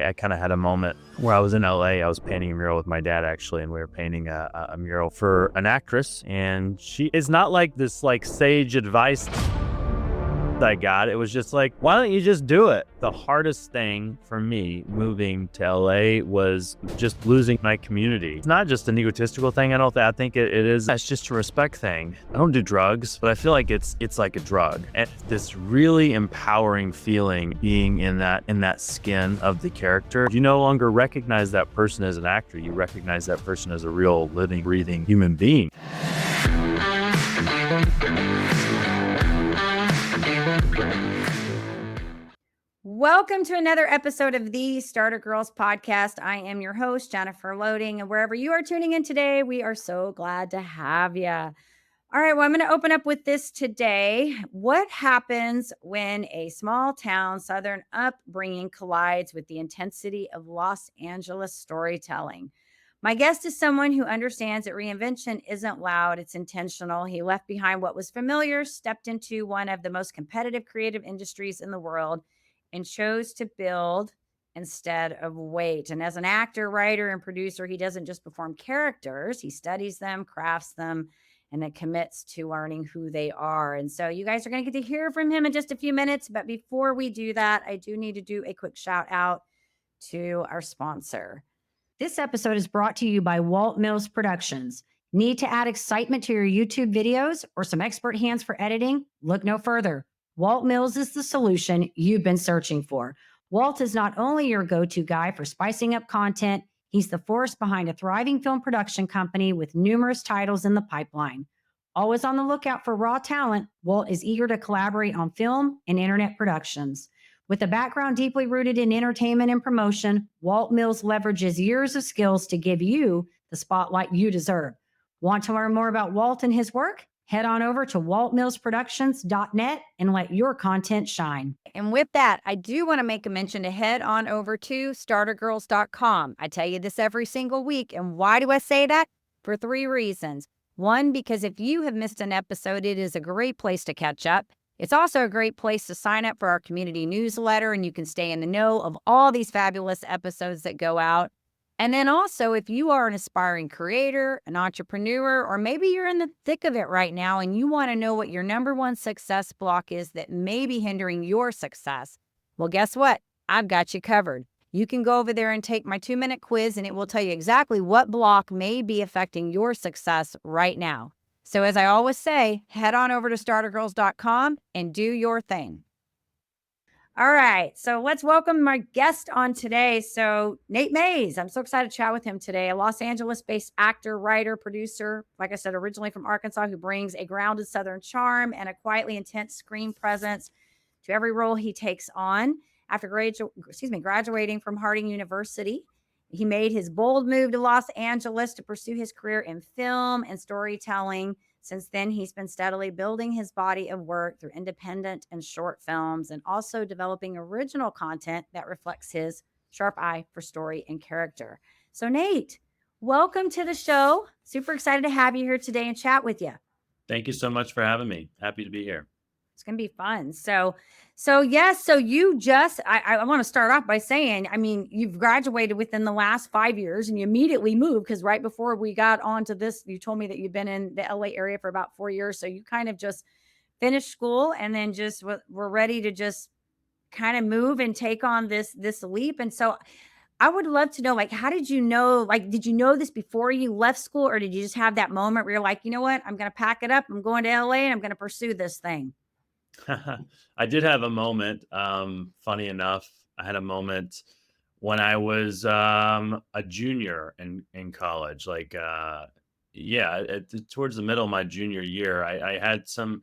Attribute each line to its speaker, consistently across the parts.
Speaker 1: I kind of had a moment where I was in LA. I was painting a mural with my dad actually, and we were painting a mural for an actress, and she is not like this like sage advice I got. It was just like, why don't you just do it? The hardest thing for me moving to LA was just losing my community. It's not just an egotistical thing. I think it is. It's just a respect thing. I don't do drugs, but I feel like it's like a drug. And this really empowering feeling being in that skin of the character. You no longer recognize that person as an actor. You recognize that person as a real living, breathing human being.
Speaker 2: Welcome to another episode of the Starter Girlz Podcast. I am your host, Jennifer Loehding, and wherever you are tuning in today, we are so glad to have you. All right, well, I'm going to open up with this today. What happens when a small town Southern upbringing collides with the intensity of Los Angeles storytelling? My guest is someone who understands that reinvention isn't loud, it's intentional. He left behind what was familiar, stepped into one of the most competitive creative industries in the world, and chose to build instead of wait. And as an actor, writer, and producer, he doesn't just perform characters, he studies them, crafts them, and then commits to learning who they are. And so you guys are going to get to hear from him in just a few minutes. But before we do that, I do need to do a quick shout out to our sponsor. This episode is brought to you by Walt Mills Productions. Need to add excitement to your YouTube videos or some expert hands for editing? Look no further. Walt Mills is the solution you've been searching for. Walt is not only your go-to guy for spicing up content, he's the force behind a thriving film production company with numerous titles in the pipeline. Always on the lookout for raw talent, Walt is eager to collaborate on film and internet productions. With a background deeply rooted in entertainment and promotion, Walt Mills leverages years of skills to give you the spotlight you deserve. Want to learn more about Walt and his work? Head on over to waltmillsproductions.net and let your content shine. And with that, I do want to make a mention to head on over to startergirlz.com. I tell you this every single week. And why do I say that? For 3 reasons. 1, because if you have missed an episode, it is a great place to catch up. It's also a great place to sign up for our community newsletter, and you can stay in the know of all these fabulous episodes that go out. And then also, if you are an aspiring creator, an entrepreneur, or maybe you're in the thick of it right now and you want to know what your number one success block is that may be hindering your success, well, guess what? I've got you covered. You can go over there and take my 2-minute quiz, and it will tell you exactly what block may be affecting your success right now. So as I always say, head on over to startergirlz.com and do your thing. All right, so let's welcome my guest on today. So Nate Mays, I'm so excited to chat with him today, a Los Angeles-based actor, writer, producer, like I said, originally from Arkansas, who brings a grounded Southern charm and a quietly intense screen presence to every role he takes on. After graduating from Harding University, he made his bold move to Los Angeles to pursue his career in film and storytelling. Since then, he's been steadily building his body of work through independent and short films, and also developing original content that reflects his sharp eye for story and character. So Nate, welcome to the show. Super excited to have you here today and chat with you.
Speaker 1: Thank you so much for having me. Happy to be here.
Speaker 2: It's going to be fun. So yes, so you just, I want to start off by saying, I mean, you've graduated within the last 5 years and you immediately moved, because right before we got onto this, you told me that you've been in the LA area for about 4 years. So you kind of just finished school and then just were ready to just kind of move and take on this leap. And so I would love to know, like, how did you know, like, did you know this before you left school, or did you just have that moment where you're like, you know what, I'm going to pack it up, I'm going to LA and I'm going to pursue this thing?
Speaker 1: I did have a moment. Funny enough, I had a moment when I was a junior in college. Towards the middle of my junior year, I had some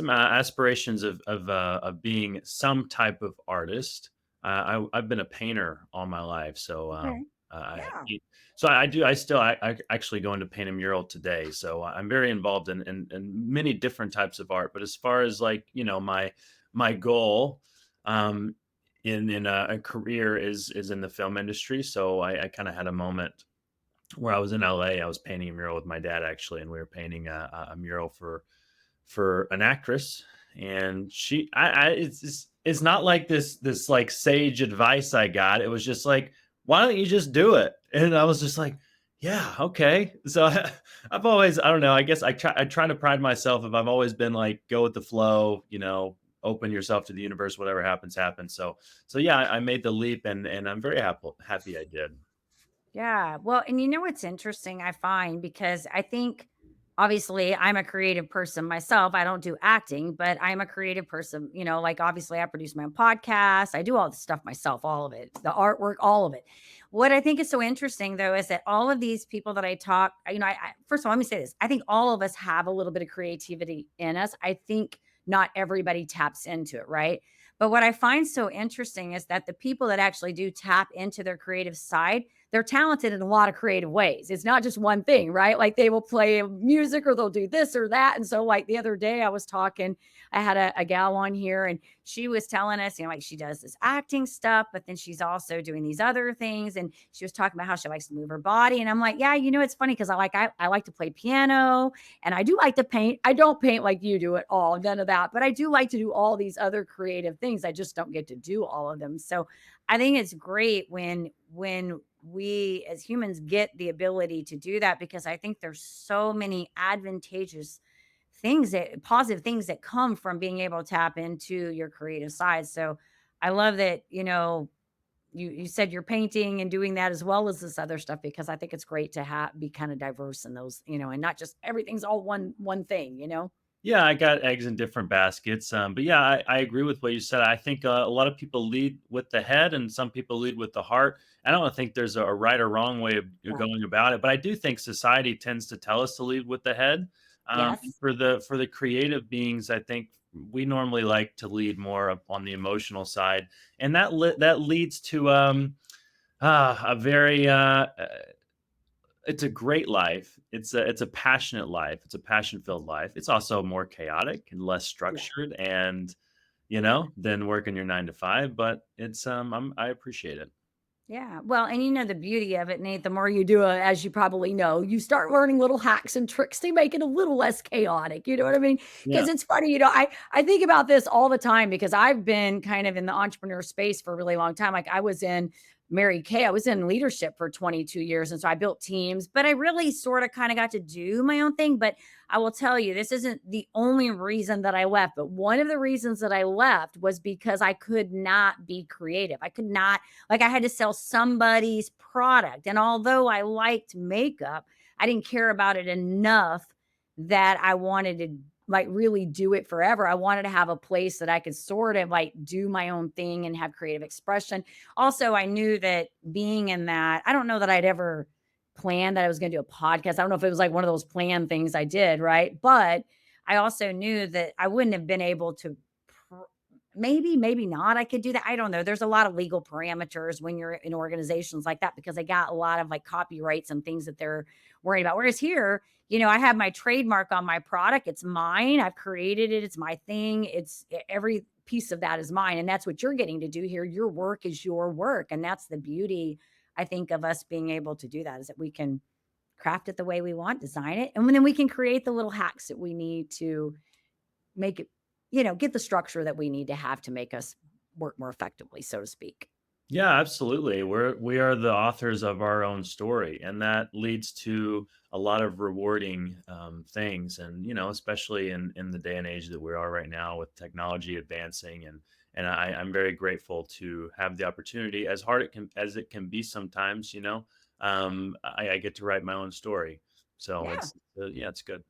Speaker 1: aspirations of being some type of artist. I've been a painter all my life, so
Speaker 2: Okay.
Speaker 1: I,
Speaker 2: Yeah.
Speaker 1: so I do. I actually go into paint a mural today. So I'm very involved in many different types of art. But as far as my goal in a career is in the film industry. So I kind of had a moment where I was in LA. I was painting a mural with my dad actually, and we were painting a mural for an actress. And it's not like this like sage advice I got. It was just like, why don't you just do it? And I was just like, yeah, okay. So I've always, I don't know, I guess I try to pride myself if I've always been like, go with the flow, open yourself to the universe, whatever happens, happens. So yeah, I made the leap and I'm very happy I did.
Speaker 2: Yeah. Well, and you know what's interesting, I find, because I think obviously I'm a creative person myself. I don't do acting, but I'm a creative person. Like obviously I produce my own podcast. I do all the stuff myself, all of it, the artwork, all of it. What I think is so interesting though is that all of these people that I talk, first of all, let me say this. I think all of us have a little bit of creativity in us. I think not everybody taps into it, right? But what I find so interesting is that the people that actually do tap into their creative side, they're talented in a lot of creative ways. It's not just one thing, right? Like they will play music or they'll do this or that. And so, like the other day, I had a gal on here and she was telling us, like she does this acting stuff, but then she's also doing these other things. And she was talking about how she likes to move her body. And I'm like, yeah, it's funny because I like to play piano and I do like to paint. I don't paint like you do at all, none of that, but I do like to do all these other creative things. I just don't get to do all of them. So I think it's great when we as humans get the ability to do that, because I think there's so many advantageous positive things that come from being able to tap into your creative side. So I love that, you said you're painting and doing that as well as this other stuff, because I think it's great to be kind of diverse in those, and not just everything's all one thing.
Speaker 1: Yeah, I got eggs in different baskets. But yeah, I agree with what you said. I think a lot of people lead with the head and some people lead with the heart. I don't think there's a right or wrong way of
Speaker 2: Yeah.
Speaker 1: going about it, but I do think society tends to tell us to lead with the head.
Speaker 2: Yes.
Speaker 1: For the creative beings, I think we normally like to lead more on the emotional side, and that leads to a very it's a great life. It's a passionate life. It's a passion-filled life. It's also more chaotic and less
Speaker 2: Yeah.
Speaker 1: structured and, than working your 9 to 5, but I appreciate it.
Speaker 2: Yeah. Well, and the beauty of it, Nate, the more you do it, as you probably know, you start learning little hacks and tricks to make it a little less chaotic. You know what I mean?
Speaker 1: Yeah.
Speaker 2: Because it's funny, I think about this all the time because I've been kind of in the entrepreneur space for a really long time. Like I was in Mary Kay, I was in leadership for 22 years. And so I built teams, but I really sort of kind of got to do my own thing. But I will tell you, this isn't the only reason that I left, but one of the reasons that I left was because I could not be creative. I could not, like I had to sell somebody's product. And although I liked makeup, I didn't care about it enough that I wanted to like really do it forever. I wanted to have a place that I could sort of like do my own thing and have creative expression. Also, I knew that being in that, I don't know that I'd ever planned that I was going to do a podcast. I don't know if it was like one of those planned things I did, right? But I also knew that I wouldn't have been able to maybe not. I could do that. I don't know. There's a lot of legal parameters when you're in organizations like that because they got a lot of like copyrights and things that they're worried about. Whereas here, I have my trademark on my product. It's mine. I've created it. It's my thing. Every piece of that is mine. And that's what you're getting to do here. Your work is your work. And that's the beauty, I think, of us being able to do that, is that we can craft it the way we want, design it, and then we can create the little hacks that we need to make it, get the structure that we need to have to make us work more effectively, so to speak.
Speaker 1: Yeah, absolutely. We are the authors of our own story, and that leads to a lot of rewarding things. And especially in the day and age that we are right now, with technology advancing, and I'm very grateful to have the opportunity, as hard as it can be sometimes. I get to write my own story, so
Speaker 2: Yeah.
Speaker 1: yeah, it's good.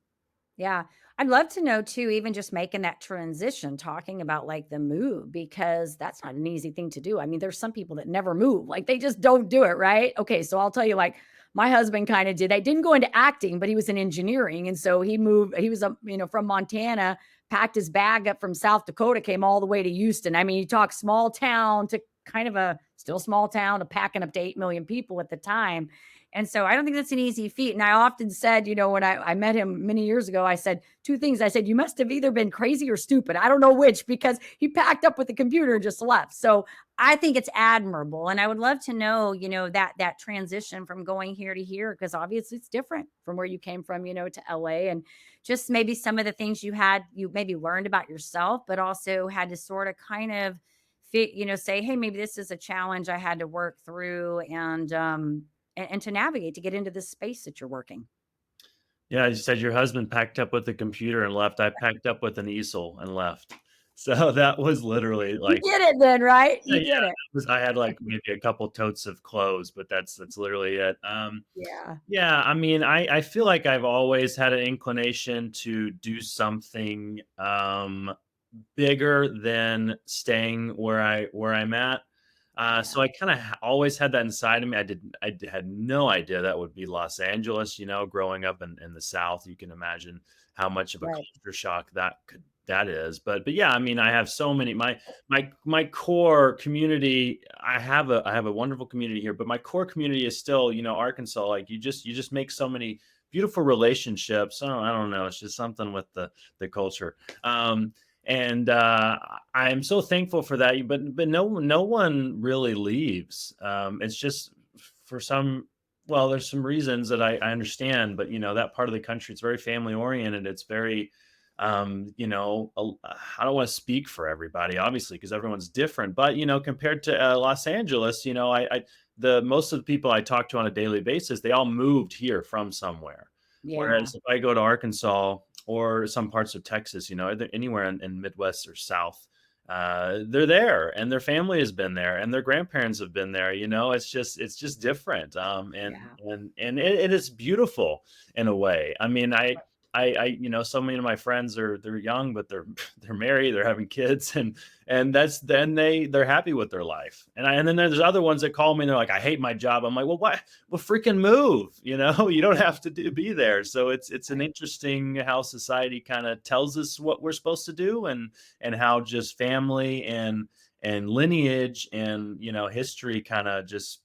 Speaker 2: Yeah. I'd love to know too, even just making that transition, talking about like the move, because that's not an easy thing to do. I mean, there's some people that never move, like they just don't do it, right? Okay. So I'll tell you, like, my husband kind of did that. Didn't go into acting, but he was in engineering. And so he moved, he was, from Montana, packed his bag up from South Dakota, came all the way to Houston. I mean, you talk small town to kind of a still small town, a packing up to 8 million people at the time. And so I don't think that's an easy feat. And I often said, when I met him many years ago, I said two things. I said, you must have either been crazy or stupid. I don't know which, because he packed up with the computer and just left. So I think it's admirable. And I would love to know, that transition from going here to here, because obviously it's different from where you came from, to LA, and just maybe some of the things you maybe learned about yourself, but also had to sort of kind of say, hey, maybe this is a challenge I had to work through, and to navigate to get into this space that you're working.
Speaker 1: Yeah, you said your husband packed up with the computer and left. I packed up with an easel and left. So that was literally
Speaker 2: You
Speaker 1: like,
Speaker 2: did it then, right?
Speaker 1: yeah,
Speaker 2: You did it.
Speaker 1: I had like maybe a couple totes of clothes, but that's literally it.
Speaker 2: Yeah.
Speaker 1: Yeah, I mean, I feel like I've always had an inclination to do something bigger than staying where I'm at.
Speaker 2: Yeah.
Speaker 1: So I kind of always had that inside of me. Had no idea that would be Los Angeles. Growing up in the South, you can imagine how much of a
Speaker 2: Right.
Speaker 1: culture shock that is. But yeah, I mean, I have so many my core community. I have a wonderful community here, but my core community is still Arkansas. Like you just make so many beautiful relationships. I don't know. It's just something with the culture. And I'm so thankful for that. But no one really leaves. It's just for some. Well, there's some reasons that I understand, but that part of the country, it's very family oriented. It's very, I don't want to speak for everybody, obviously, because everyone's different. But compared to Los Angeles, the most of the people I talk to on a daily basis, they all moved here from somewhere.
Speaker 2: Yeah.
Speaker 1: Whereas if I go to Arkansas or some parts of Texas, anywhere in Midwest or South, they're there and their family has been there and their grandparents have been there. It's just different.
Speaker 2: Yeah.
Speaker 1: And it is beautiful in a way. I mean, so many of my friends they're young, but they're married, they're having kids, and that's then they're happy with their life. And then there's other ones that call me and they're like, I hate my job. I'm like, well, what? Well, freaking move. You don't have to be there. So it's an
Speaker 2: Right.
Speaker 1: interesting how society kind of tells us what we're supposed to do, and how just family and lineage and history kind of just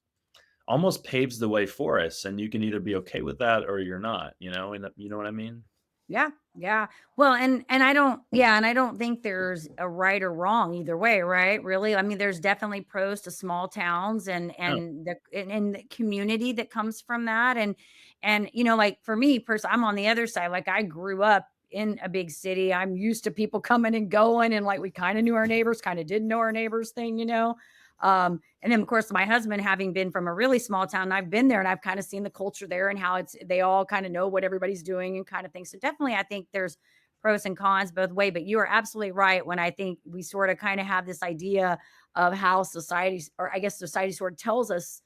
Speaker 1: almost paves the way for us, and you can either be okay with that or you're not, and you know what I mean.
Speaker 2: Yeah, yeah. Well, and I don't yeah, and I don't think there's a right or wrong either way, right? Really? I mean, there's definitely pros to small towns
Speaker 1: Yeah.
Speaker 2: and the community that comes from that. And like for me personally, I'm on the other side. Like I grew up in a big city. I'm used to people coming and going, and like we kind of knew our neighbors, kind of didn't know our neighbors thing. And then of course my husband having been from a really small town, and I've been there and I've kind of seen the culture there and how they all kind of know what everybody's doing and kind of thing. So definitely I think there's pros and cons both way, but you are absolutely right when I think we sort of kind of have this idea of how society, or I guess society sort of tells us,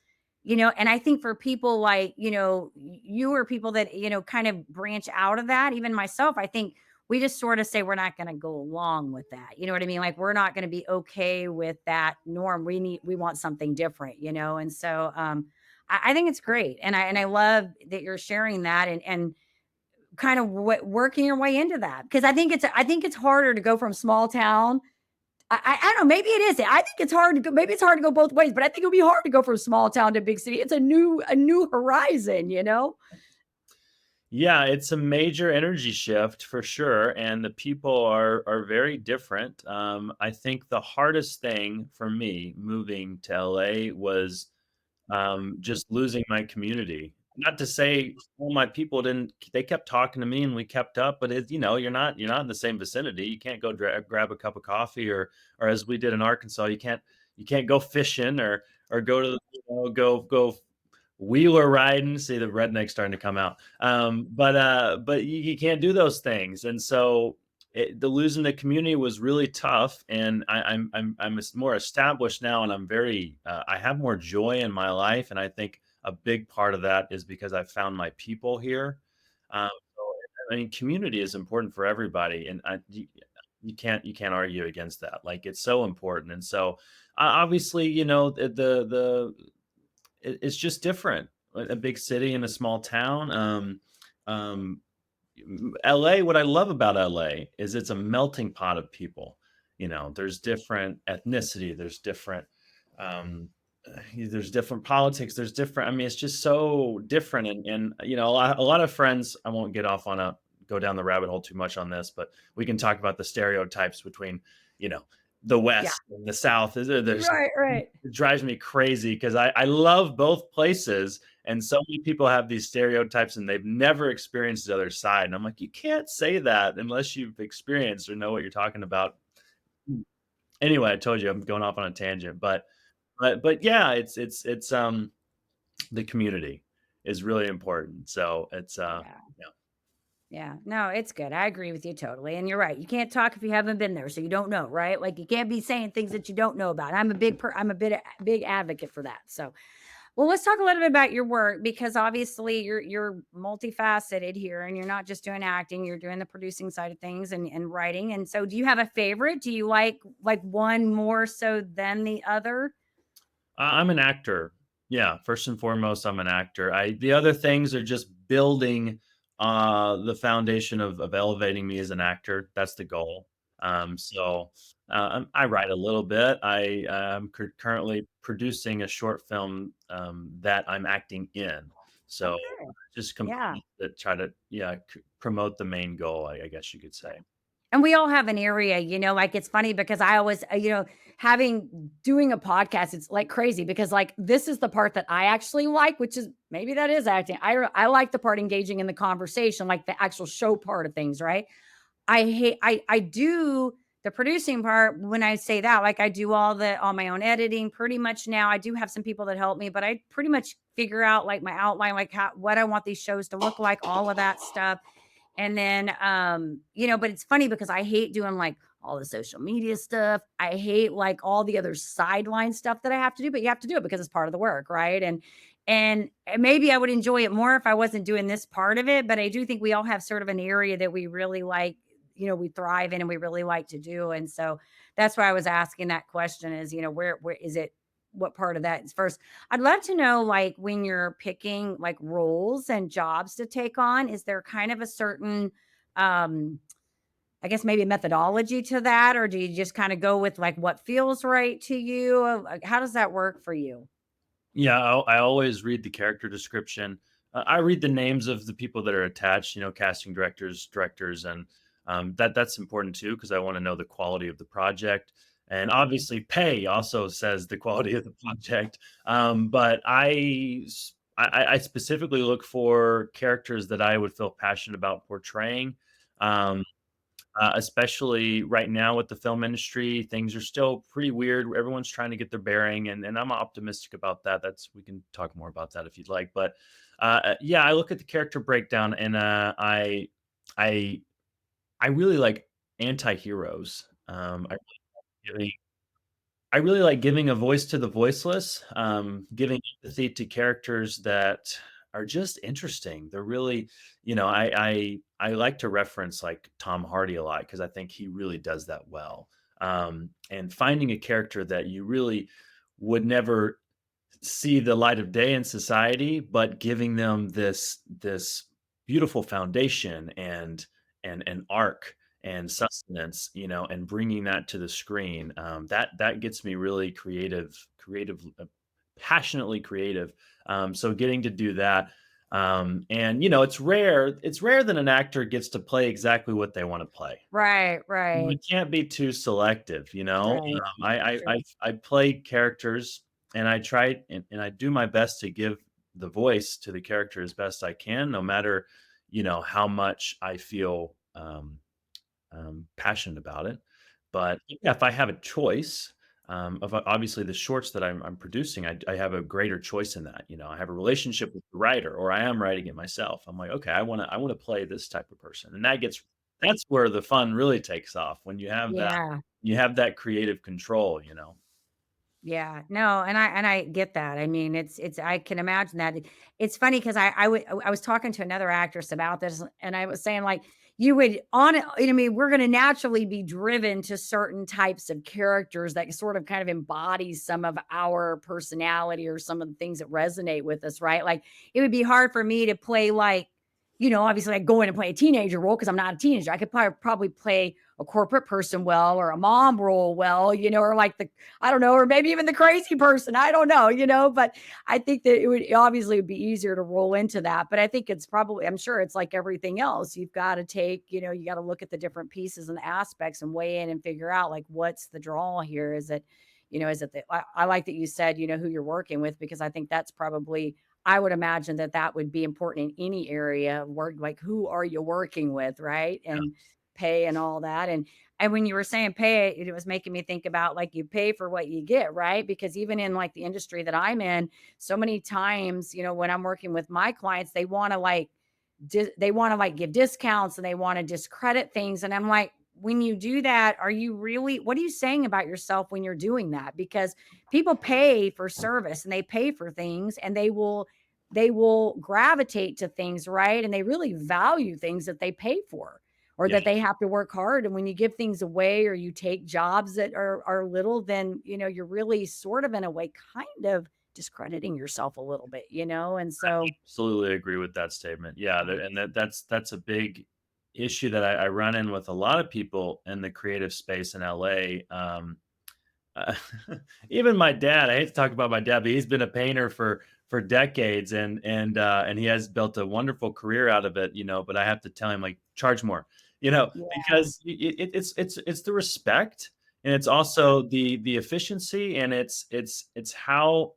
Speaker 2: and I think for people like, you are people that, kind of branch out of that. Even myself, I think we just sort of say we're not going to go along with that. You know what I mean? Like we're not going to be okay with that norm. We want something different. And so I think it's great. And I love that you're sharing that and kind of working your way into that. Because I think it's harder to go from small town. I don't know, maybe it is. I think it's hard to go, maybe it's hard to go both ways, but I think it'll be hard to go from small town to big city. It's a new horizon.
Speaker 1: Yeah, it's a major energy shift for sure, and the people are very different. I think the hardest thing for me moving to LA was just losing my community. Not to say all my people didn't, they kept talking to me and we kept up, but you're not in the same vicinity. You can't go grab a cup of coffee, or as we did in Arkansas, you can't go fishing, or go to go wheeler riding. See, the redneck starting to come out. But you can't do those things, and so the losing the community was really tough. And I'm more established now, and I have more joy in my life, and I think a big part of that is because I found my people here. So, I mean, community is important for everybody, and you can't argue against that. Like it's so important, and so obviously, it's just different. A big city and a small town. Um, LA, what I love about LA is it's a melting pot of people. There's different ethnicity, there's different um, there's different politics. There's different. I mean, it's just so different. And a lot of friends. I won't get off on a go down the rabbit hole too much on this, but we can talk about the stereotypes between you know the
Speaker 2: Yeah.
Speaker 1: West and the South. There's
Speaker 2: Right, right.
Speaker 1: it drives me crazy because I love both places, and so many people have these stereotypes and they've never experienced the other side. And I'm like, you can't say that unless you've experienced or know what you're talking about. Anyway, I told you I'm going off on a tangent, but yeah, it's the community is really important. So it's
Speaker 2: Yeah.
Speaker 1: yeah.
Speaker 2: Yeah. No, it's good. I agree with you totally. And you're right. You can't talk if you haven't been there, so you don't know, right? Like you can't be saying things that you don't know about. I'm a big advocate for that. So, well, let's talk a little bit about your work because obviously you're multifaceted here and you're not just doing acting, you're doing the producing side of things and writing. And so do you have a favorite? Do you like one more so than the other?
Speaker 1: I'm an actor. Yeah, first and foremost, I'm an actor. I the other things are just building the foundation of elevating me as an actor. That's the goal. I write a little bit. I am currently producing a short film that I'm acting in. So
Speaker 2: Okay.
Speaker 1: just
Speaker 2: Yeah.
Speaker 1: complete to try to promote the main goal. I guess you could say.
Speaker 2: And we all have an area, like it's funny because I always, having doing a podcast, it's like crazy because like this is the part that I actually like, which is maybe that is acting. I like the part engaging in the conversation, like the actual show part of things, right? I do the producing part when I say that, like I do all my own editing pretty much now. I do have some people that help me, but I pretty much figure out like my outline, like what I want these shows to look like, all of that stuff. And then, but it's funny because I hate doing like all the social media stuff. I hate like all the other sideline stuff that I have to do, but you have to do it because it's part of the work, right? And maybe I would enjoy it more if I wasn't doing this part of it, but I do think we all have sort of an area that we really like, we thrive in and we really like to do. And so that's why I was asking that question is, where is it what part of that is first? I'd love to know, like, when you're picking like roles and jobs to take on, is there kind of a certain, um, I guess maybe methodology to that, or do you just kind of go with like what feels right to you? How does that work for you?
Speaker 1: Yeah, I always read the character description. I read the names of the people that are attached, casting directors, and that's important too because I want to know the quality of the project. And obviously, pay also says the quality of the project. But I specifically look for characters that I would feel passionate about portraying. Um, especially right now with the film industry, things are still pretty weird. Everyone's trying to get their bearing, and I'm optimistic about that. That's we can talk more about that if you'd like. But yeah, I look at the character breakdown, and I I really like anti-heroes. I really like giving a voice to the voiceless, giving empathy to characters that are just interesting. They're really, I like to reference like Tom Hardy a lot because I think he really does that well. And finding a character that you really would never see the light of day in society, but giving them this beautiful foundation and arc and sustenance, and bringing that to the screen. That gets me really passionately creative. So getting to do that, and it's rare that an actor gets to play exactly what they want to play.
Speaker 2: Right, right,
Speaker 1: We can't be too selective,
Speaker 2: right.
Speaker 1: I play characters and I try and I do my best to give the voice to the character as best I can, no matter, how much I feel passionate about it. But yeah, if I have a choice, of obviously the shorts that I'm producing, I have a greater choice in that. I have a relationship with the writer, or I am writing it myself. I'm like, okay, I want to play this type of person, and that's where the fun really takes off when
Speaker 2: Yeah.
Speaker 1: you have that creative control.
Speaker 2: Yeah, no, and I get that. I mean, it's I can imagine that. It's funny because I was talking to another actress about this, and I was saying like you would I mean, we're going to naturally be driven to certain types of characters that sort of kind of embodies some of our personality or some of the things that resonate with us, right? Like it would be hard for me to play like, obviously I go in and play a teenager role because I'm not a teenager. I could probably play a corporate person well, or a mom role well, or like I don't know, or maybe even the crazy person. I don't know, but I think that it would obviously would be easier to roll into that. But I think it's probably, I'm sure it's like everything else. You've got to take, you got to look at the different pieces and aspects and weigh in and figure out like, what's the draw here? Is it that I like that you said, who you're working with, because I think that's probably, I would imagine that that would be important in any area of work, like who are you working with, right?
Speaker 1: Yeah.
Speaker 2: And pay and all that. And when you were saying pay, it was making me think about like you pay for what you get, right? Because even in like the industry that I'm in, so many times, when I'm working with my clients, they want to like give discounts and they want to discredit things. And I'm like, when you do that, what are you saying about yourself when you're doing that? Because people pay for service and they pay for things, and they will gravitate to things, right? And they really value things that they pay for, or
Speaker 1: Yeah.
Speaker 2: that they have to work hard. And when you give things away or you take jobs that are little, then, you're really sort of in a way kind of discrediting yourself a little bit, And so,
Speaker 1: Absolutely agree with that statement. Yeah, and that's a big issue that I run in with a lot of people in the creative space in LA. Uh, Even my dad. I hate to talk about my dad, but he's been a painter for decades, and he has built a wonderful career out of it. But I have to tell him like charge more.
Speaker 2: yeah,
Speaker 1: Because it's the respect, and it's also the efficiency, and it's how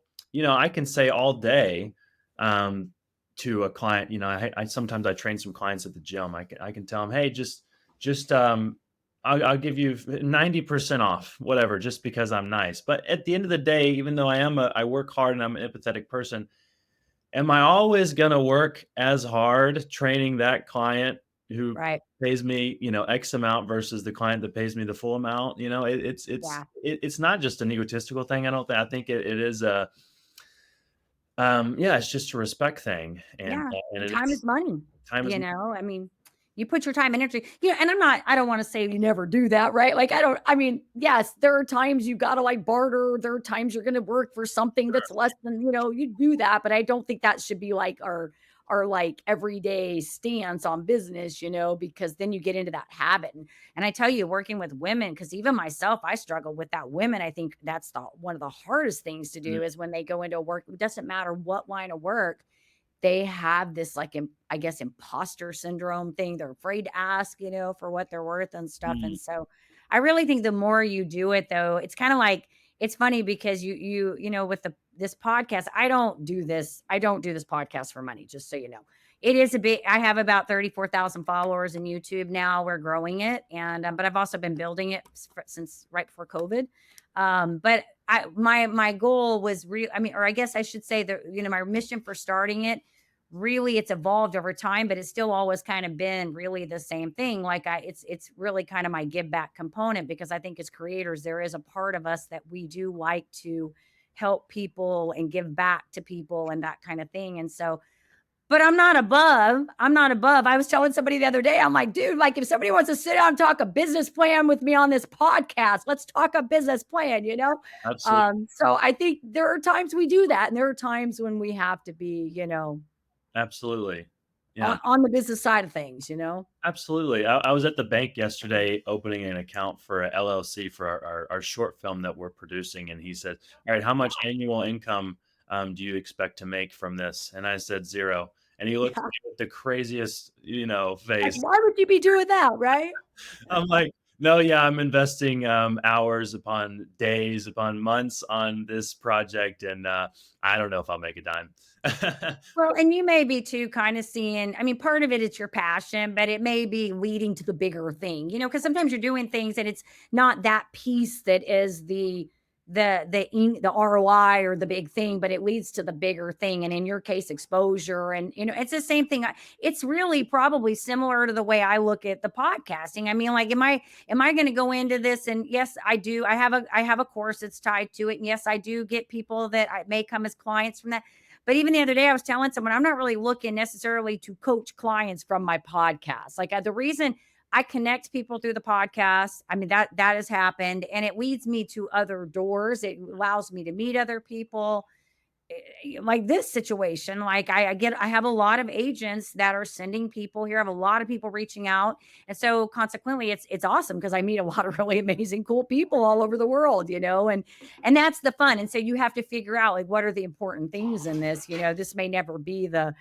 Speaker 1: I can say all day um, to a client. I sometimes I train some clients at the gym. I can tell them, hey, just I'll give you 90% off, whatever, just because I'm nice. But at the end of the day, even though I work hard and I'm an empathetic person, am I always going to work as hard training that client who
Speaker 2: right.
Speaker 1: pays me, X amount versus the client that pays me the full amount?
Speaker 2: Yeah.
Speaker 1: It's not just an egotistical thing. I don't think. I think it is yeah, it's just a respect thing,
Speaker 2: Yeah.
Speaker 1: and
Speaker 2: And time is
Speaker 1: it's
Speaker 2: money,
Speaker 1: time is
Speaker 2: I mean, you put your time and energy, and I don't want to say you never do that, right? Like, I mean, yes, there are times you got to like barter. There are times you're going to work for something that's less than, you do that. But I don't think that should be like our like everyday stance on business, because then you get into that habit. And I tell you, working with women, because even myself, I struggle with that. Women, I think that's one of the hardest things to
Speaker 1: mm,
Speaker 2: do is when they go into work. It doesn't matter what line of work, they have this like, I guess, imposter syndrome thing. They're afraid to ask, for what they're worth and stuff. And
Speaker 1: mm,
Speaker 2: so I really think the more you do it, though, it's kind of like, it's funny because with this podcast, I don't do this podcast for money, just so you know. It is a bit, I have about 34,000 followers in YouTube now. We're growing it. And, but I've also been building it since right before COVID. But my goal was real. I mean, or I guess I should say that, my mission for starting it, really it's evolved over time, but it's still always kind of been really the same thing. Like it's really kind of my give back component, because I think as creators, there is a part of us that we do like to help people and give back to people and that kind of thing. And so, but I'm not above. I'm not above. I was telling somebody the other day, I'm like, dude, like if somebody wants to sit down and talk a business plan with me on this podcast, let's talk a business plan.
Speaker 1: absolutely,
Speaker 2: So I think there are times we do that. And there are times when we have to be,
Speaker 1: absolutely, yeah.
Speaker 2: on the business side of things.
Speaker 1: Absolutely. I was at the bank yesterday opening an account for a LLC for our short film that we're producing. And he said, all right, how much annual income do you expect to make from this? And I said, zero. And he looked at
Speaker 2: Yeah.
Speaker 1: me with the craziest,
Speaker 2: Like,
Speaker 1: face.
Speaker 2: why would you be doing that? Right.
Speaker 1: I'm like, no, yeah, I'm investing hours upon days upon months on this project. And I don't know if I'll make a dime.
Speaker 2: Well, and you may be too kind of seeing, I mean, part of it is your passion, but it may be leading to the bigger thing, because sometimes you're doing things and it's not that piece that is the ROI or the big thing, but it leads to the bigger thing. And in your case, exposure. And it's the same thing. It's really probably similar to the way I look at the podcasting. I mean, like, am I going to go into this? And yes, I do. I have a course that's tied to it. And yes, I do get people that may come as clients from that. But even the other day, I was telling someone I'm not really looking necessarily to coach clients from my podcast. Like, the reason I connect people through the podcast, I mean, that has happened, and it leads me to other doors. It allows me to meet other people. like this situation, like I have a lot of agents that are sending people here. I have a lot of people reaching out. And so consequently it's awesome because I meet a lot of really amazing, cool people all over the world, and that's the fun. And so you have to figure out like what are the important things in this. This may never be the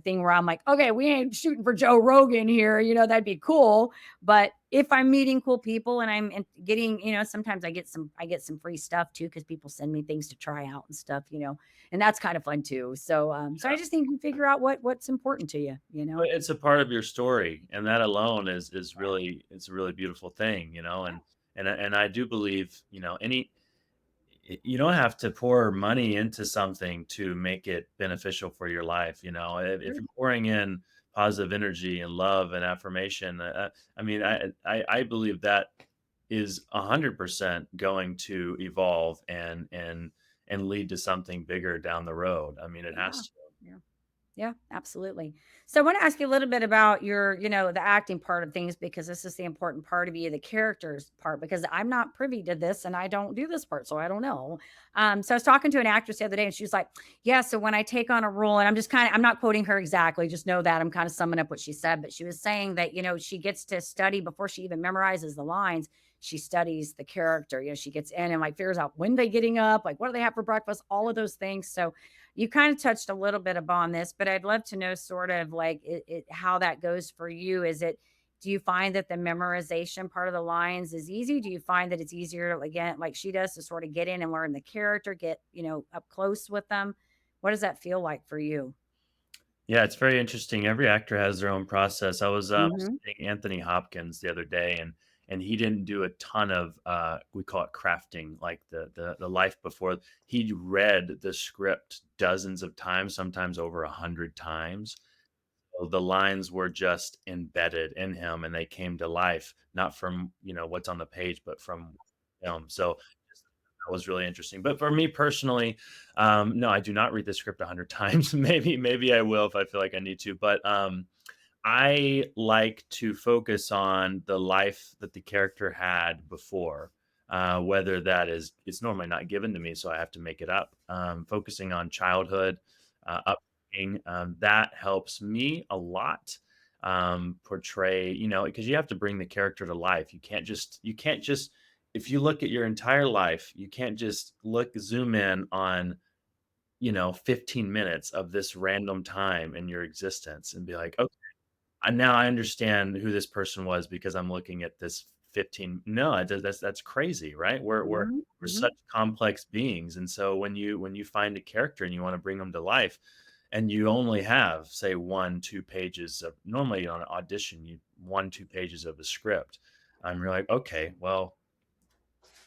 Speaker 2: thing where I'm like, okay, we ain't shooting for Joe Rogan here, that'd be cool. But if I'm meeting cool people and getting, sometimes I get some free stuff too, because people send me things to try out and stuff. And that's kind of fun too. So I just think you figure out what's important to you.
Speaker 1: But it's a part of your story, and that alone is really it's a really beautiful thing, and I do believe, you don't have to pour money into something to make it beneficial for your life. If
Speaker 2: Sure.
Speaker 1: you're pouring in positive energy and love and affirmation, I mean, I believe that is 100% going to evolve and lead to something bigger down the road. I mean, it
Speaker 2: Yeah.
Speaker 1: has to.
Speaker 2: Yeah. Yeah, absolutely. So I want to ask you a little bit about the acting part of things, because this is the important part of you, the characters part, because I'm not privy to this and I don't do this part, so I don't know. So I was talking to an actress the other day and she was like, yeah, so when I take on a role, and I'm not quoting her exactly, just know that I'm kind of summing up what she said, but she was saying that, she gets to study before she even memorizes the lines. She studies the character, she gets in and like figures out when they getting up, like what do they have for breakfast, all of those things. So you kind of touched a little bit upon this, but I'd love to know sort of like how that goes for you. Do you find that the memorization part of the lines is easy? Do you find that it's easier, again, like she does, to sort of get in and learn the character, get, up close with them? What does that feel like for you?
Speaker 1: Yeah, it's very interesting. Every actor has their own process. I was
Speaker 2: Hmm.
Speaker 1: seeing Anthony Hopkins the other day, and he didn't do a ton of we call it crafting, like the life before. He read the script dozens of times, sometimes over 100 times. So the lines were just embedded in him, and they came to life, not from what's on the page, but from film. So that was really interesting. But for me personally, no, I do not read the script 100 times. Maybe I will if I feel like I need to. But I like to focus on the life that the character had before. Whether that is, it's normally not given to me, so I have to make it up. Focusing on childhood, upbringing, that helps me a lot. Portray, because you have to bring the character to life. You can't just if you look at your entire life, you can't just zoom in on 15 minutes of this random time in your existence and be like, okay, now I understand who this person was because I'm looking at this 15. No, that's crazy, right?
Speaker 2: Hmm.
Speaker 1: We're
Speaker 2: Hmm.
Speaker 1: such complex beings, and so when you find a character and you want to bring them to life, and you only have, say, 1, 2 pages of, normally on an audition, you 1, 2 pages of a script. You're like, okay, well,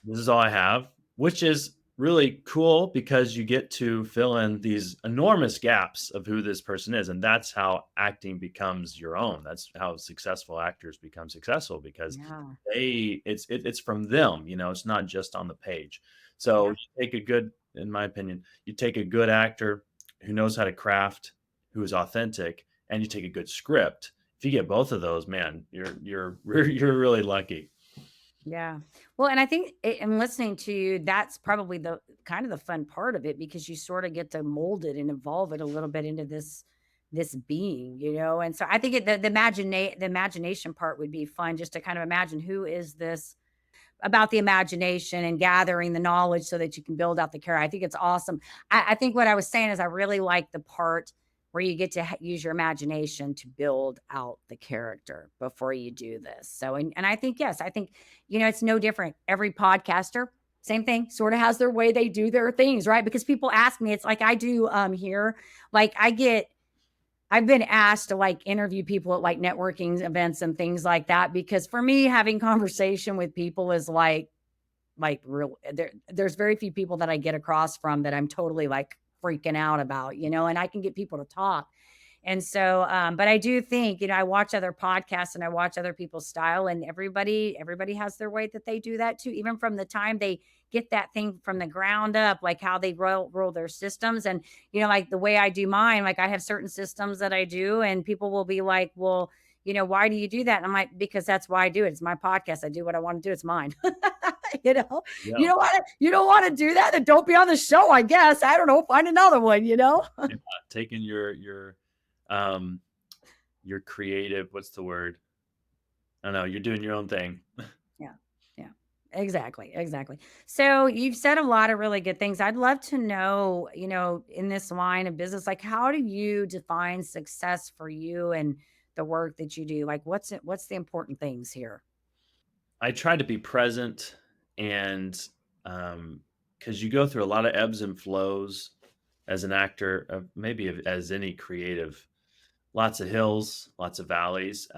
Speaker 1: this is all I have, which is really cool because you get to fill in these enormous gaps of who this person is. And that's how acting becomes your own. That's how successful actors become successful because
Speaker 2: Yeah.
Speaker 1: it's from them, it's not just on the page. So
Speaker 2: Yeah.
Speaker 1: you take a good, in my opinion, you take a good actor who knows how to craft, who is authentic, and you take a good script. If you get both of those, man, you're you're really lucky.
Speaker 2: Yeah. Well, and I think in listening to you, that's probably the kind of the fun part of it, because you sort of get to mold it and evolve it a little bit into this being. And so I think the imagination part would be fun, just to kind of imagine who is this, about the imagination and gathering the knowledge so that you can build out the character. I think it's awesome. I think what I was saying is I really like the part where you get to use your imagination to build out the character before you do this. So, and I think, yes, I think, it's no different. Every podcaster, same thing, sort of has their way they do their things, right? Because people ask me, it's like I do here, like I've been asked to like interview people at like networking events and things like that, because for me, having conversation with people is like real there's very few people that I get across from that I'm totally like freaking out about, and I can get people to talk. And so, but I do think, I watch other podcasts and I watch other people's style, and everybody has their way that they do that too, even from the time they get that thing from the ground up, like how they roll their systems. And, like the way I do mine, like I have certain systems that I do, and people will be like, well, why do you do that? And I'm like, because that's why I do it. It's my podcast. I do what I want to do. It's mine.
Speaker 1: Yeah.
Speaker 2: You don't want to do that, then don't be on the show, I guess. I don't know, find another one,
Speaker 1: Yeah, taking um your creative, what's the word? I don't know, you're doing your own thing.
Speaker 2: Yeah. Yeah. Exactly. Exactly. So you've said a lot of really good things. I'd love to know, in this line of business, like how do you define success for you and the work that you do? Like what's the important things here?
Speaker 1: I try to be present and because you go through a lot of ebbs and flows as an actor, maybe as any creative, lots of hills, lots of valleys.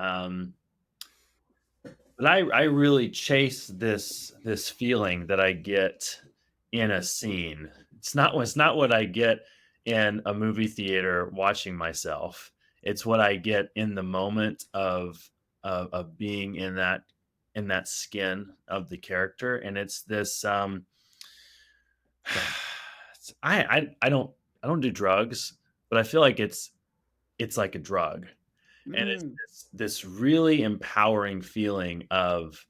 Speaker 1: But I really chase this feeling that I get in a scene. It's not what I get in a movie theater watching myself. It's what I get in the moment of being in that skin of the character, and it's this. I don't do drugs, but I feel like it's like a drug, and it's
Speaker 2: Mm,
Speaker 1: this really empowering feeling of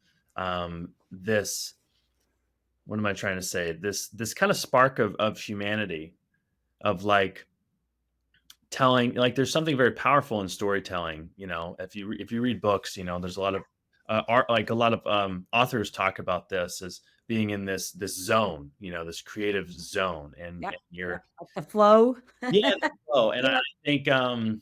Speaker 1: this, what am I trying to say, this kind of spark of humanity, of like telling, like there's something very powerful in storytelling. If you read books, there's a lot of art, like a lot of authors talk about this as being in this zone, this creative zone, and
Speaker 2: yeah. Yeah.
Speaker 1: you're,
Speaker 2: Like the flow.
Speaker 1: yeah. Oh, and
Speaker 2: Yeah.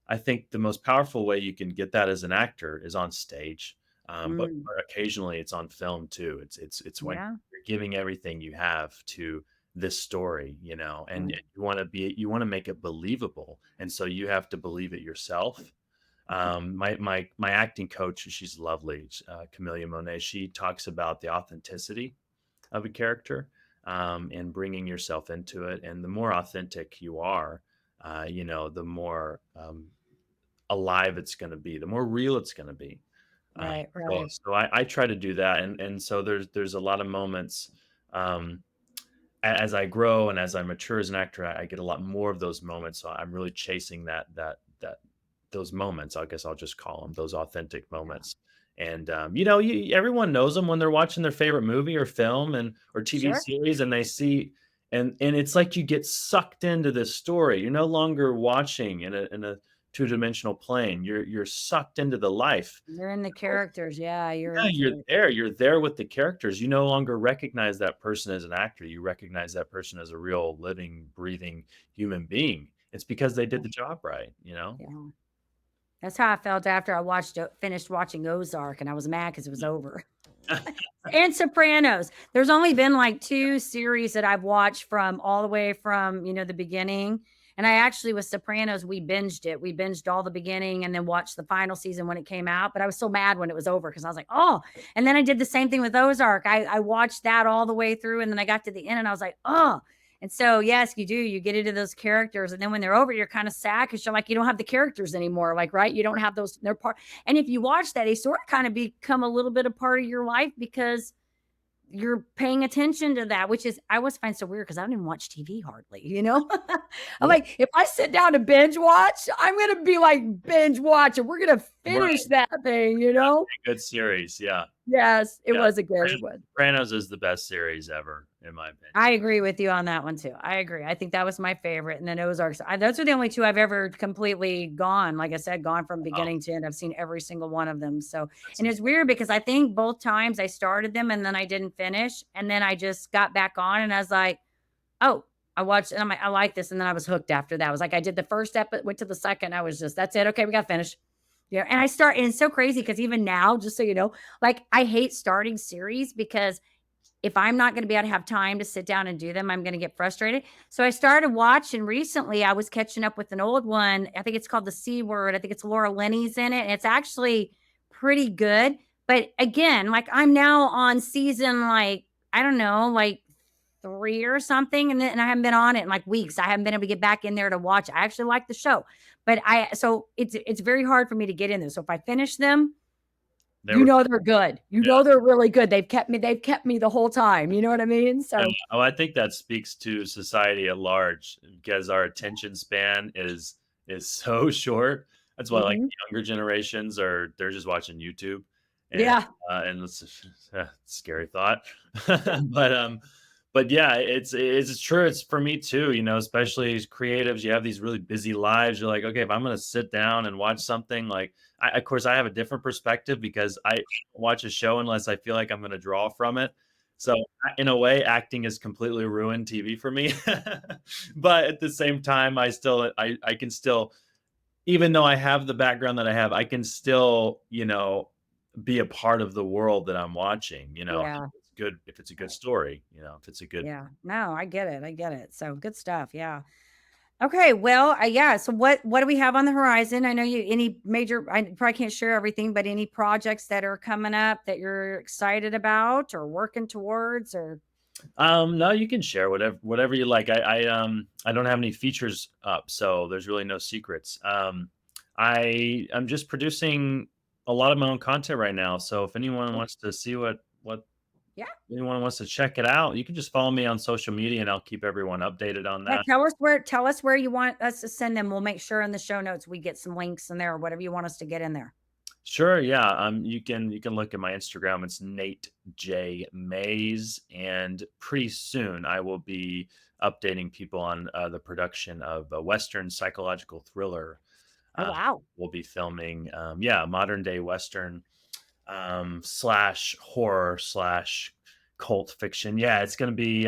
Speaker 1: I think the most powerful way you can get that as an actor is on stage, but
Speaker 2: Mm,
Speaker 1: occasionally it's on film too. It's when
Speaker 2: yeah.
Speaker 1: you're giving everything you have to this story, and
Speaker 2: Right.
Speaker 1: you want to make it believable, and so you have to believe it yourself. My acting coach, she's lovely, Camelia Monet. She talks about the authenticity of a character, and bringing yourself into it, and the more authentic you are, the more alive it's going to be, the more real it's going to be. Uh,
Speaker 2: Right.
Speaker 1: so
Speaker 2: Right.
Speaker 1: so I try to do that, and so there's a lot of moments, um, as I grow and as I mature as an actor, I get a lot more of those moments. So I'm really chasing that those moments. I guess I'll just call them those authentic
Speaker 2: Yeah.
Speaker 1: moments. And everyone knows them when they're watching their favorite movie or film and or TV
Speaker 2: Sure.
Speaker 1: series, and they see, and it's like you get sucked into this story. You're no longer watching in a two-dimensional plane. You're sucked into the life.
Speaker 2: You're in the characters. Yeah. You're
Speaker 1: Yeah,
Speaker 2: into it.
Speaker 1: you're there with the characters. You no longer recognize that person as an actor. You recognize that person as a real living, breathing human being. It's because they did the job right?
Speaker 2: Yeah. That's how I felt after I finished watching Ozark, and I was mad because it was over. And Sopranos. There's only been like 2 series that I've watched from all the way from, the beginning. And I actually with Sopranos, we binged it. We binged all the beginning and then watched the final season when it came out. But I was so mad when it was over because I was like, oh. And then I did the same thing with Ozark. I watched that all the way through, and then I got to the end and I was like, oh. And so, yes, you do. You get into those characters, and then when they're over, you're kind of sad because you're like, you don't have the characters anymore. Like, right? You don't have those. They're part. And if you watch that, they sort of kind of become a little bit a part of your life because you're paying attention to that, which is I always find so weird because I don't even watch TV hardly. I'm
Speaker 1: Yeah,
Speaker 2: like, if I sit down to binge watch, I'm gonna be like binge watch and we're gonna
Speaker 1: right.
Speaker 2: finish that thing.
Speaker 1: Good series. Yeah,
Speaker 2: Yes, it
Speaker 1: yeah.
Speaker 2: was a good one.
Speaker 1: Sopranos is the best series ever, in my opinion.
Speaker 2: I agree with you on that one too. I agree. I think that was my favorite. And then Ozarks. Those are the only 2 I've ever completely gone. Like I said, gone from
Speaker 1: Wow,
Speaker 2: beginning to end. I've seen every single one of them. So,
Speaker 1: that's
Speaker 2: and it's weird because I think both times I started them and then I didn't finish. And then I just got back on and I was like, oh, I watched and I'm like, I like this. And then I was hooked after that. I was like, I did the first step, went to the second. I was just, that's it. Okay, we got to finish. Yeah. And it's so crazy because even now, just so you know, like I hate starting series because if I'm not going to be able to have time to sit down and do them, I'm going to get frustrated. So I started watching recently. I was catching up with an old one. I think it's called The C Word. I think it's Laura Linney's in it. And it's actually pretty good. But again, like I'm now on season, like, I don't know, like 3 or something. And I haven't been on it in like weeks. I haven't been able to get back in there to watch. I actually like the show. But so it's very hard for me to get in there. So if I finish them,
Speaker 1: they were.
Speaker 2: they're good.
Speaker 1: Yeah.
Speaker 2: They're really good. They've kept me the whole time. You know what I mean?
Speaker 1: Yeah.
Speaker 2: So,
Speaker 1: Oh, I think that speaks to society at large because our attention span is so short. That's why like
Speaker 2: mhm,
Speaker 1: the younger generations they're just watching YouTube. and
Speaker 2: Yeah.
Speaker 1: and it's a scary thought. but but yeah, it's true. It's for me too. Especially as creatives, you have these really busy lives. You're like, okay, if I'm gonna sit down and watch something, like, of course, I have a different perspective because I don't watch a show unless I feel like I'm gonna draw from it. So in a way, acting has completely ruined TV for me. But at the same time, I can still, even though I have the background that I have, I can still, be a part of the world that I'm watching,
Speaker 2: Yeah.
Speaker 1: if it's a good story, if it's a good.
Speaker 2: Yeah. No, I get it. I get it. So good stuff. Yeah. Okay. Well, yeah. So what do we have on the horizon? I know you any major I probably can't share everything, but any projects that are coming up that you're excited about or working towards or
Speaker 1: No, you can share whatever you like. I don't have any features up, so there's really no secrets. I'm just producing a lot of my own content right now. So if anyone wants to see what
Speaker 2: yeah.
Speaker 1: anyone wants to check it out, you can just follow me on social media, and I'll keep everyone updated on
Speaker 2: Yeah,
Speaker 1: that.
Speaker 2: tell us where you want us to send them. We'll make sure in the show notes we get some links in there or whatever you want us to get in there.
Speaker 1: Sure, yeah. You can look at my Instagram. It's Nate J Mays, and pretty soon I will be updating people on the production of a Western psychological thriller.
Speaker 2: Oh
Speaker 1: Uh,
Speaker 2: wow.
Speaker 1: we'll be filming, yeah, modern day Western, slash horror slash cult fiction. Yeah, it's going to be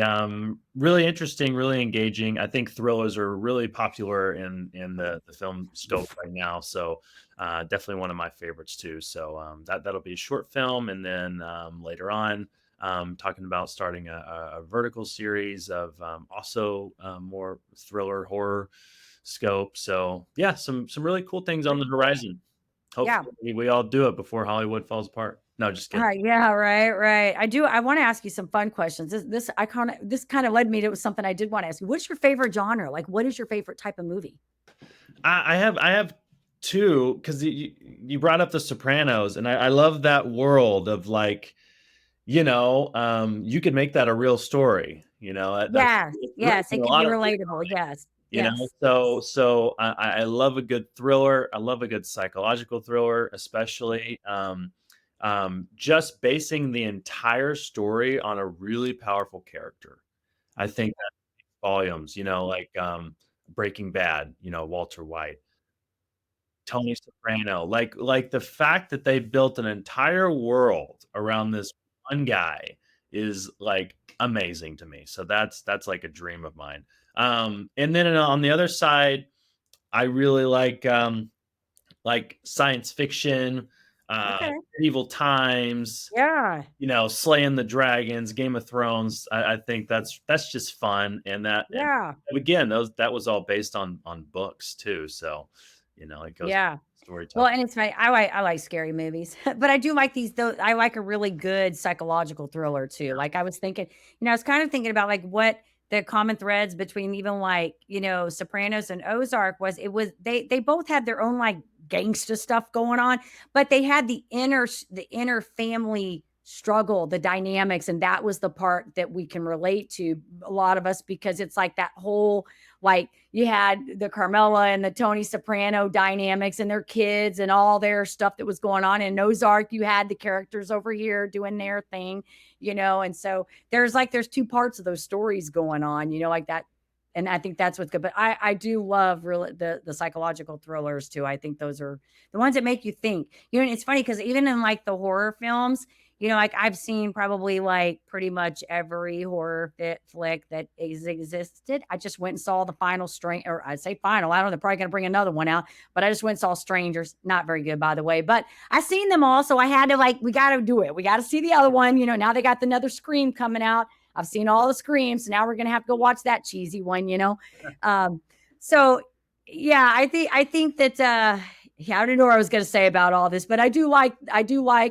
Speaker 1: really interesting, really engaging. I think thrillers are really popular in the film scope right now. So definitely one of my favorites too. So that'll be a short film, and then later on, talking about starting a vertical series of also more thriller horror scope. So yeah, some really cool things on the horizon.
Speaker 2: Yeah.
Speaker 1: Hopefully, we all do it before Hollywood falls apart. No, just kidding.
Speaker 2: Yeah, right, right. I want to ask you some fun questions. This kind of led me to something I did want to ask you. What's your favorite genre? Like what is your favorite type of movie?
Speaker 1: I have two, because you brought up The Sopranos, and I love that world of, like, you could make that a real story. That's
Speaker 2: Yes,
Speaker 1: in
Speaker 2: yes,
Speaker 1: a
Speaker 2: it can be
Speaker 1: lot of things.
Speaker 2: relatable. Yes. Yes.
Speaker 1: So I love a good thriller. I love a good psychological thriller, especially just basing the entire story on a really powerful character. I think that volumes, like Breaking Bad, Walter White, Tony Soprano, like the fact that they built an entire world around this one guy is, like, amazing to me. So that's like a dream of mine. And then on the other side, I really like science fiction,
Speaker 2: Okay.
Speaker 1: medieval times,
Speaker 2: Yeah.
Speaker 1: slaying the dragons, Game of Thrones. I think that's just fun, and
Speaker 2: Yeah.
Speaker 1: again, those that was all based on books too. So, it goes
Speaker 2: Yeah.
Speaker 1: storytelling.
Speaker 2: Well, and it's funny. I like scary movies, but I do like these though. I like a really good psychological thriller too. Like I was thinking, I was kind of thinking about like what the common threads between even like, Sopranos and Ozark was. It was they both had their own like gangster stuff going on, but they had the inner family struggle, the dynamics, and that was the part that we can relate to a lot of us because it's like that whole like you had the Carmela and the Tony Soprano dynamics and their kids and all their stuff that was going on. In Ozark, you had the characters over here doing their thing, and so there's two parts of those stories going on, like that. And I think that's what's good. But I do love really the psychological thrillers too. I think those are the ones that make you think. And it's funny because even in like the horror films, like I've seen probably like pretty much every horror flick that is existed. I just went and saw the final string, or I say final. I don't know. They're probably going to bring another one out, but I just went and saw Strangers. Not very good, by the way. But I seen them all, so I had to like, we got to do it. We got to see the other one. Now they got another Scream coming out. I've seen all the Screams, so now we're gonna have to go watch that cheesy one. Um, so yeah, I think that yeah, I don't know what I was gonna say about all this, but I do like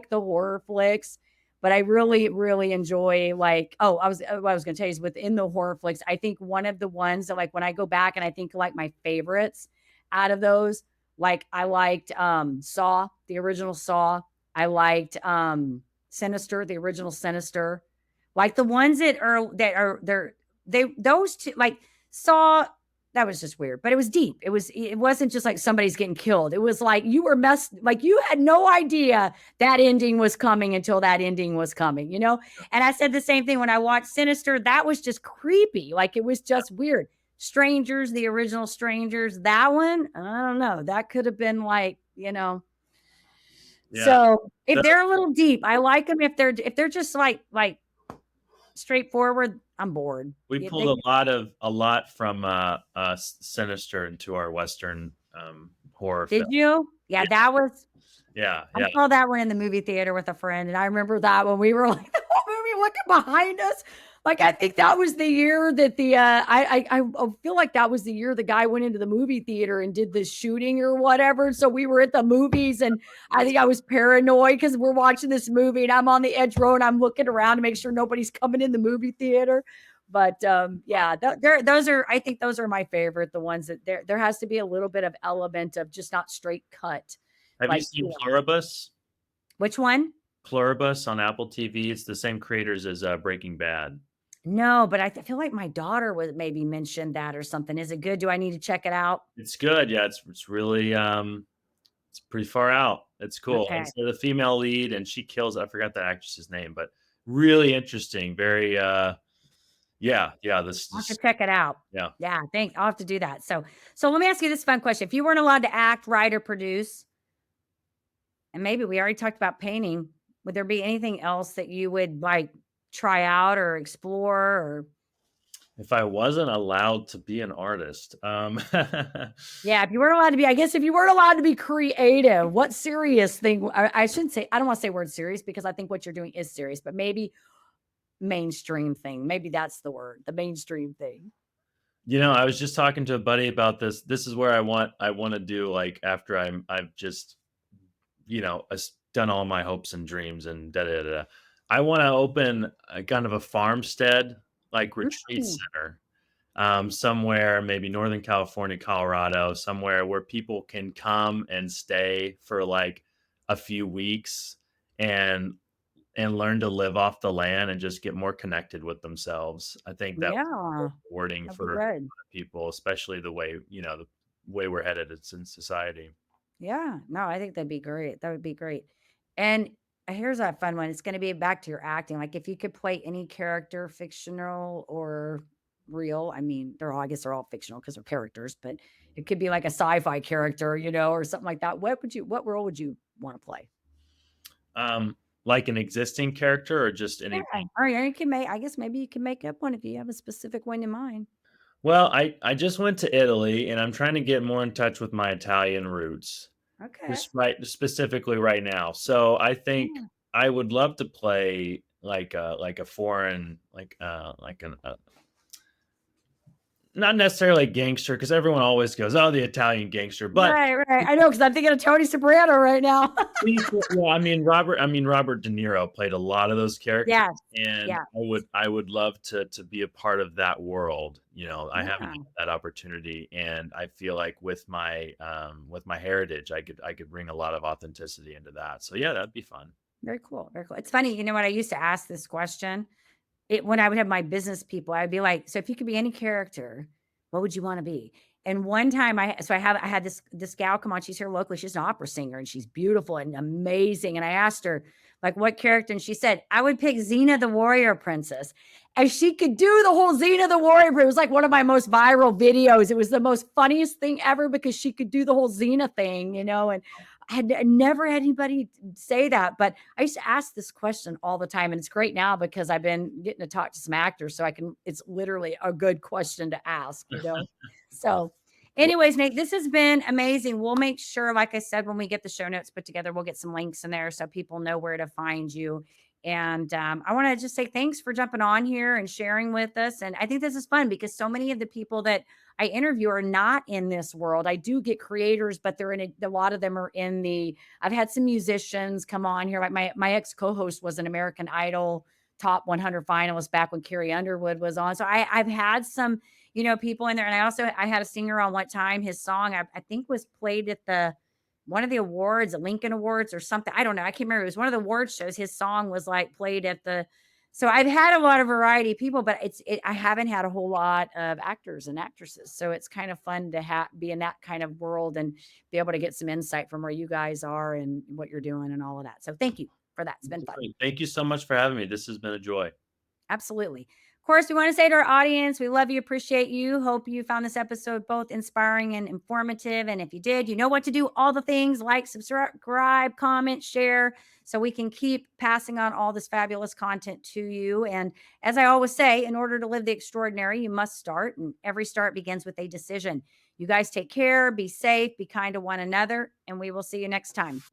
Speaker 2: the horror flicks, but I really, really enjoy like, oh, what I was gonna tell you is within the horror flicks, I think one of the ones that like when I go back and I think like my favorites out of those, like I liked Saw, the original Saw. I liked Sinister, the original Sinister. Like the ones that are they're they those two like Saw that was just weird, but it was deep. It wasn't just like somebody's getting killed. It was like you were like you had no idea that ending was coming until that ending was coming, you know? And I said the same thing when I watched Sinister. That was just creepy. Like it was just weird. Strangers, the original Strangers, that one, I don't know. That could have been like, you know.
Speaker 1: Yeah.
Speaker 2: So if
Speaker 1: The-
Speaker 2: they're a little deep, I like them. If they're just like straightforward, I'm bored.
Speaker 1: we
Speaker 2: If
Speaker 1: pulled
Speaker 2: they,
Speaker 1: a lot from Sinister into our Western horror
Speaker 2: did
Speaker 1: film.
Speaker 2: you? Yeah, that was.
Speaker 1: Yeah,
Speaker 2: I
Speaker 1: yeah.
Speaker 2: saw that one in the movie theater with a friend, and I remember that when we were like the whole movie looking behind us. Like I think that was the year that the I feel like that was the year the guy went into the movie theater and did the shooting or whatever. So we were at the movies, and I think I was paranoid because we're watching this movie, and I'm on the edge row, and I'm looking around to make sure nobody's coming in the movie theater. But yeah, those are, I think those are my favorite. The ones that there has to be a little bit of element of just not straight cut.
Speaker 1: Have you
Speaker 2: Like,
Speaker 1: seen Pluribus?
Speaker 2: which one?
Speaker 1: Pluribus on Apple TV. It's the same creators as Breaking Bad.
Speaker 2: No, but I feel like my daughter was maybe mentioned that or something. Is it good? Do I need to check it out?
Speaker 1: It's good. Yeah, it's really it's pretty far out. It's cool.
Speaker 2: Okay.
Speaker 1: And so the female lead, and she kills. I forgot the actress's name, but really interesting. Very yeah.
Speaker 2: I'll have to check it out.
Speaker 1: Yeah.
Speaker 2: Yeah, thanks. I'll have to do that. So let me ask you this fun question. If you weren't allowed to act, write, or produce, and maybe we already talked about painting, would there be anything else that you would like try out or explore or
Speaker 1: If I wasn't allowed to be an artist,
Speaker 2: yeah, if you weren't allowed to be, I guess if you weren't allowed to be creative, what serious thing I shouldn't say, I don't want to say word serious because I think what you're doing is serious, but maybe mainstream thing. Maybe that's the word, the mainstream thing.
Speaker 1: I was just talking to a buddy about this. This is where I want to do, like, after I've just done all my hopes and dreams and da da da. I want to open a kind of a farmstead, like retreat
Speaker 2: Mm.
Speaker 1: center, somewhere, maybe Northern California, Colorado, somewhere where people can come and stay for like a few weeks and learn to live off the land and just get more connected with themselves. I think that
Speaker 2: Yeah,
Speaker 1: was rewarding
Speaker 2: that'd be
Speaker 1: for
Speaker 2: good.
Speaker 1: people, especially the way, the way we're headed it's in society.
Speaker 2: Yeah, no, I think that'd be great. That would be great. And here's a fun one. It's going to be back to your acting. Like if you could play any character, fictional or real. I mean, I guess they're all fictional because they're characters, but it could be like a sci-fi character, or something like that. What role would you want to play?
Speaker 1: Like an existing character or just
Speaker 2: Yeah.
Speaker 1: anything?
Speaker 2: Or you can make, I guess maybe you can make up one if you have a specific one in mind.
Speaker 1: Well, I just went to Italy and I'm trying to get more in touch with my Italian roots.
Speaker 2: Okay.
Speaker 1: Just right specifically right now. So I think
Speaker 2: Yeah.
Speaker 1: I would love to play like a foreign, like an not necessarily a gangster, because everyone always goes, "Oh, the Italian gangster," but
Speaker 2: Right. I know because I'm thinking of Tony Soprano right now.
Speaker 1: well, Robert De Niro played a lot of those characters,
Speaker 2: Yes.
Speaker 1: and
Speaker 2: Yeah.
Speaker 1: I would love to be a part of that world. I haven't
Speaker 2: Yeah.
Speaker 1: had that opportunity, and I feel like with my heritage, I could bring a lot of authenticity into that. So yeah, that'd be fun.
Speaker 2: Very cool. Very cool. It's funny. You know what? I used to ask this question when I would have my business people. I'd be like, "So if you could be any character, what would you want to be?" And one time, I had this gal come on. She's here locally. She's an opera singer, and she's beautiful and amazing. And I asked her like, "What character?" And she said, "I would pick Xena the Warrior Princess." And she could do the whole Xena the Warrior. It was like one of my most viral videos. It was the most funniest thing ever because she could do the whole Xena thing, and I never had anybody say that, but I used to ask this question all the time, and it's great now because I've been getting to talk to some actors, so it's literally a good question to ask. So, anyways, Nate, this has been amazing. We'll make sure, like I said, when we get the show notes put together, we'll get some links in there so people know where to find you. And I want to just say thanks for jumping on here and sharing with us. And I think this is fun because so many of the people that I interview are not in this world. I do get creators, but they're a lot of them are I've had some musicians come on here. Like my ex co-host was an American Idol top 100 finalist back when Carrie Underwood was on. So I've had some, people in there. And I had a singer on one time. His song, I think was played at one of the awards, the Lincoln Awards or something. I don't know. I can't remember. It was one of the award shows. His song was like played at the So I've had a lot of variety of people, but I haven't had a whole lot of actors and actresses. So it's kind of fun to be in that kind of world and be able to get some insight from where you guys are and what you're doing and all of that. So thank you for that. It's been fun.
Speaker 1: Great. Thank you so much for having me. This has been a joy.
Speaker 2: Absolutely. Of course, we want to say to our audience, we love you, appreciate you. Hope you found this episode both inspiring and informative. And if you did, you know what to do. All the things like subscribe, comment, share, so we can keep passing on all this fabulous content to you. And as I always say, in order to live the extraordinary, you must start. And every start begins with a decision. You guys take care, be safe, be kind to one another, and we will see you next time.